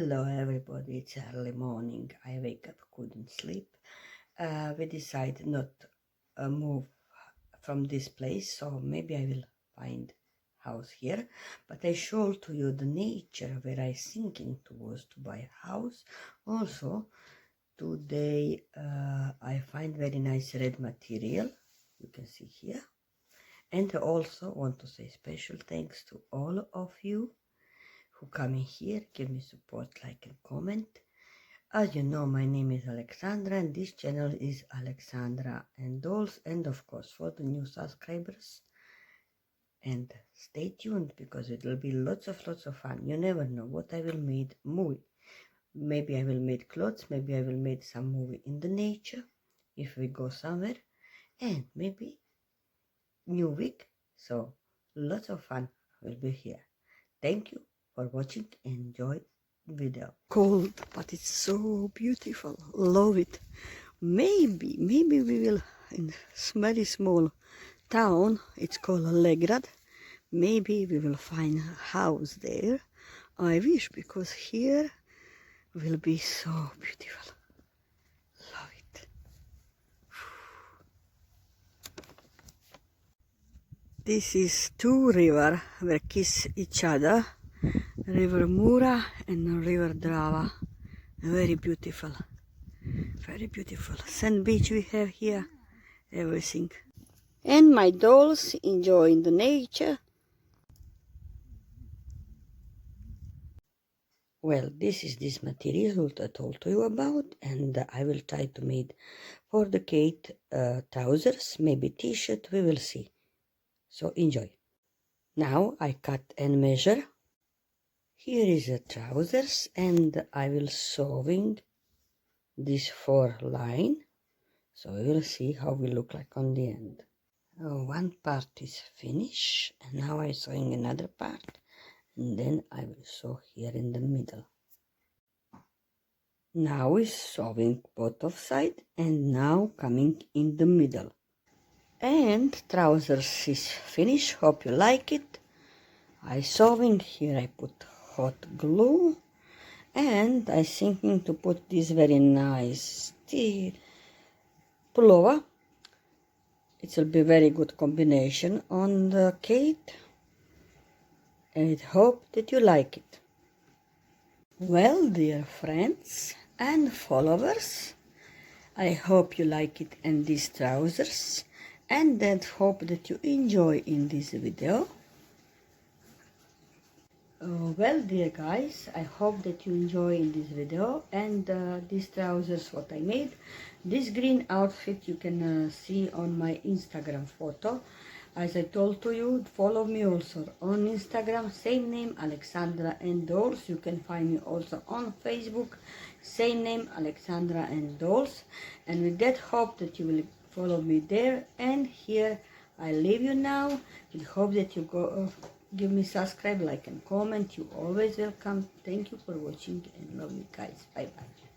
Hello everybody, it's early morning. I wake up, couldn't sleep. We decided not move from this place, so maybe I will find house here. But I show to you the nature where I thinking was to buy a house. Also, today I find very nice red material. You can see here. And I also want to say special thanks to all of you who come in here, give me support, like and comment. As you know, my name is Alexandra and this channel is Alexandra and Dolls, and of course for the new subscribers. And stay tuned because it will be lots of fun. You never know what I will make movie. Maybe I will make clothes, maybe I will make some movie in the nature if we go somewhere, and maybe new week. So lots of fun will be here. Thank you for watching. Enjoy video. Cold, but it's so beautiful. Love it. Maybe we will in very small town. It's called Legrad. Maybe we will find a house there. I wish, because here will be so beautiful. Love it. This is two rivers where kiss each other. River Mura and River Drava. Very beautiful. Very beautiful. Sand beach we have here. Everything. And my dolls enjoying the nature. Well, this is this material that I told you about, and I will try to make for the Kate trousers, maybe t-shirt, we will see. So enjoy. Now I cut and measure. Here is the trousers, and I will sewing this 4 line, so we will see how we look like on the end. One part is finished, and now I'm sewing another part, and then I will sew here in the middle. Now is sewing both of sides, and now coming in the middle. And trousers is finished. Hope you like it. I sewing here. I put hot glue, and I thinking to put this very nice pullover. It will be very good combination on the Kate. And I hope that you like it. Well, dear friends and followers, I hope you like it and these trousers, and then hope that you enjoy in this video. Well, dear guys, I hope that you enjoy in this video, and these trousers what I made. This green outfit you can see on my Instagram photo. As I told to you, follow me also on Instagram, same name, Alexandra and Dolls. You can find me also on Facebook, same name, Alexandra and Dolls. And with that, hope that you will follow me there. And here I leave you now. We hope that you go give me subscribe, like and comment. You always welcome. Thank you for watching and love you guys. Bye bye.